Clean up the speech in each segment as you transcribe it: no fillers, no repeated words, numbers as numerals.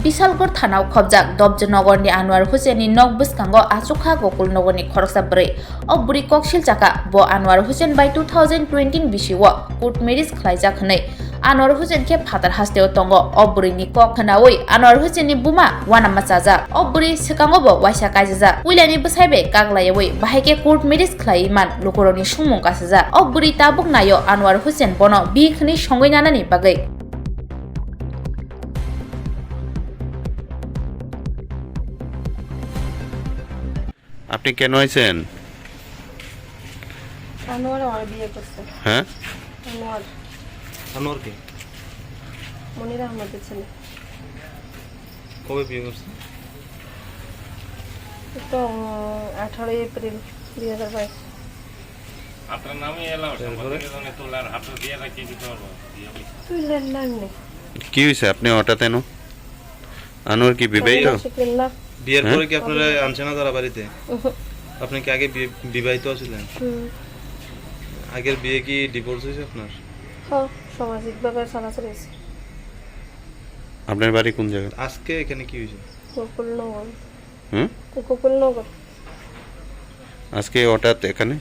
বিশালগড় থানাও খবজাক দবজনগরনি আনোয়ার হুসেননি নক বসকাঙ্গ আচুখা গকুল নগরনি খরকসা ব্রে অ বুড়ি ককশিল চাকা ব আনোয়ার হুসেন বাই 2020 বিশিও কোর্ট ম্যারেজ খাইজাক হनै আনোয়ার হুসেন কে ফাতার হাস্তেও তঙ্গ অ বুড়িনি কক খানাওই আনোয়ার হুসেননি বুমা ওয়ানামা চাজা অ বুড়ি সিকাঙ্গব ওয়াইসা কাইজাজা উইলানি বসাইবে কাগলাইওই বাহাইকে কোর্ট ম্যারেজ খাইমান লোকরনি সুমুং কাসাজা অ বুড়ি তাবুক নাयो আনোয়ার হুসেন বন বিখনি সঙ্গই নানানি বাগৈ আপনি কেন আইছেন? আনোয়ার আমার বিয়ে করছে। হ্যাঁ, আনোয়ার কে? মনির আহমেদের ছেলে। কবে বিয়ে করছে? তো 18 এপ্রিল 2022। আপনার নামই এলাও সম্পর্কে তোলার হাত দিয়ে রাখি দিতে পারবো। তুই জানলাম না কি হইছে? আপনি হঠাৎ এনো? আনোয়ার কি বিবাহিত? না, বিয়ের পরে কি আপনারা আনছেন না তারা বাড়িতে? আপনি কি আগে বিবাহিত ছিলেন? আগের বিয়ে কি ডিভোর্স হয়েছে আপনার? হ্যাঁ, সামাজিকভাবে সালাসল হয়েছে। আপনার বাড়ি কোন জায়গায়? আজকে এখানে কি হয়েছে? গোকুলনগর। হুম, গোকুলনগর। আজকে হঠাৎ এখানে?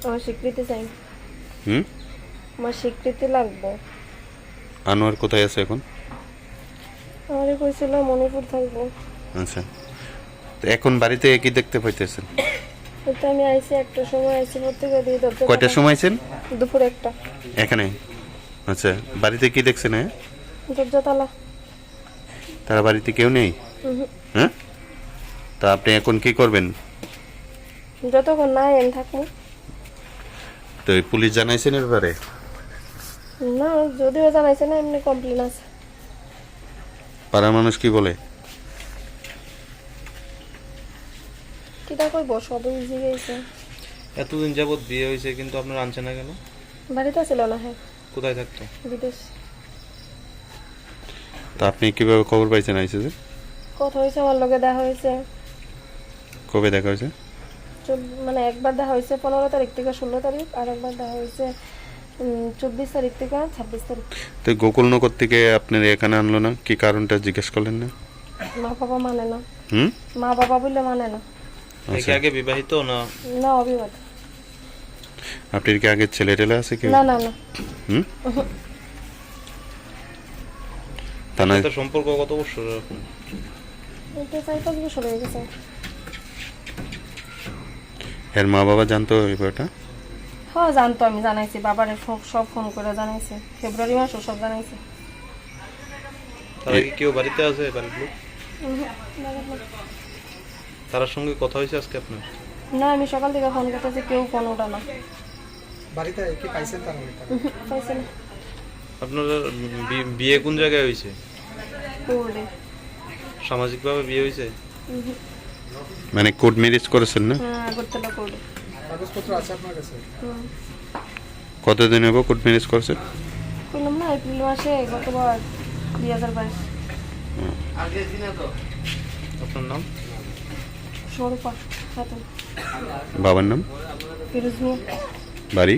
আমার স্বীকৃতি চাই। হুম, আমার স্বীকৃতি লাগবে। আনোয়ার কোথায় আছে এখন? আমারে কইছিল মণিপুর থাকবো। আচ্ছা, তো এখন বাড়িতে কি দেখতে পাইতেছেন? তো আমি আইছি একটার সময় আইছি প্রত্যেকে দিয়ে দরজা। কয়টার সময় আইছেন? দুপুর একটা। এখানে? আচ্ছা, বাড়িতে কি দেখছেন? হ্যাঁ, দরজা তালা। তারা বাড়িতে কেউ নেই? হ্যাঁ, তা আপনি এখন কি করবেন? যতক্ষণ না আমি থাকবো। তো পুলিশ জানাইছেন এর ব্যাপারে? না, যদিও জানাইছে না, এমনি কমপ্লেন আছে। পাড়ার মানুষ কি বলে? কিটা কইব, সবই বুঝে গেছে। এতদিন যাবত বিয়ে হয়েছে কিন্তু আপনারা আনছেন না কেন? বাড়িতে ছিল না। হ্যাঁ, কোথায় থাকতো? বিদেশ। তা আপনি কিভাবে খবর পাইছেন আইসে যে? কথা হয়েছে, আমার লগে দেখা হয়েছে। কবে দেখা হয়েছে? মানে একবার দেখা হয়েছে 15 তারিখ থেকে 16 তারিখ, আর একবার দেখা হয়েছে 24 তারিখ থেকে 26 তারিখ। তো গোকুলনগর থেকে আপনার এখানে আনলো না, কি কারণটা জিজ্ঞেস করলেন না? মা বাবা মানে না। হুম, মা বাবা বললে মানে না। কি আগে বিবাহিত না? না, অবিবাহিত। আপনার কি আগে ছেলে টেলে আছে কি? না না না। হুম, তা না, তার সম্পর্ক কত বছর এখন? এটা 4-5 বছর হয়ে গেছে। এর মা বাবা জানতো এই ব্যাপারটা? হ্যাঁ, জানতো। আমি জানাইছি বাবারে, সব ফোন করে জানাইছি। ফেব্রুয়ারি মাসও সব জানাইছি। তারা কি কেউ বাড়িতে আছে? বাড়ির লোক তার সঙ্গে কথা হয়েছে আজকে আপনার? না, আমি সকাল থেকে ফোন করতেছি, কেউ ফোন ওঠা না। বাড়িতে কি পাইছেন তারা? পাইছে না। আপনার বিয়ে কোন জায়গায় হয়েছে? কোর্টে। সামাজিকভাবে বিয়ে হয়েছে? মানে কোর্ট ম্যারেজ করেছেন না? হ্যাঁ, আগরতলা কোর্টে। কাগজপত্র আছে আপনার কাছে? কতদিন হবো কোর্ট ম্যারেজ করছেন? বললাম না, এপ্রিল মাসে গতবার 2022। আপনার নাম? স্বরূপা খাতুন। বাবার নাম? ফিরোজ মিয়া। বাড়ি?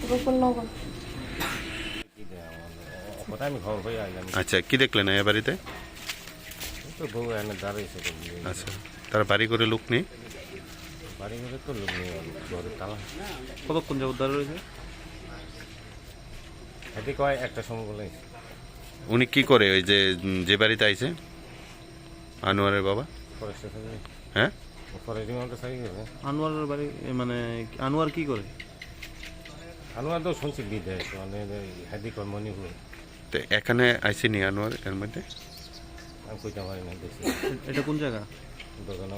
গোকুলনগর। আমি খবর পাই আইলাম আচ্ছা, কি দেখলেন এই বাড়িতে? তো বউ এনে দাঁড়াইছে। আচ্ছা, তার বাড়ি করে লোক নেই? বাড়ি ঘরে তো লোক নেই, ঘরের তালা। কতক্ষণ যাবত দাঁড়িয়ে রয়েছে? এতে কয় একটা সময় বলে। উনি কি করে ওই যে বাড়িতে আইছে আনোয়ারের বাবা? ফরেস্টের সাথে। হ্যাঁ, ফরেস্টিং আমাদের সাথে গেছে। আনোয়ারের বাড়ি মানে আনোয়ার কি করে? আনোয়ার তো শুনছি বিদেশ, মানে হাদি কর মণিপুর। তো এখানে আইসেনি আনোয়ার এর মধ্যে? আমি কইতে পারি না, দেখছি। এটা কোন জায়গা? দোকান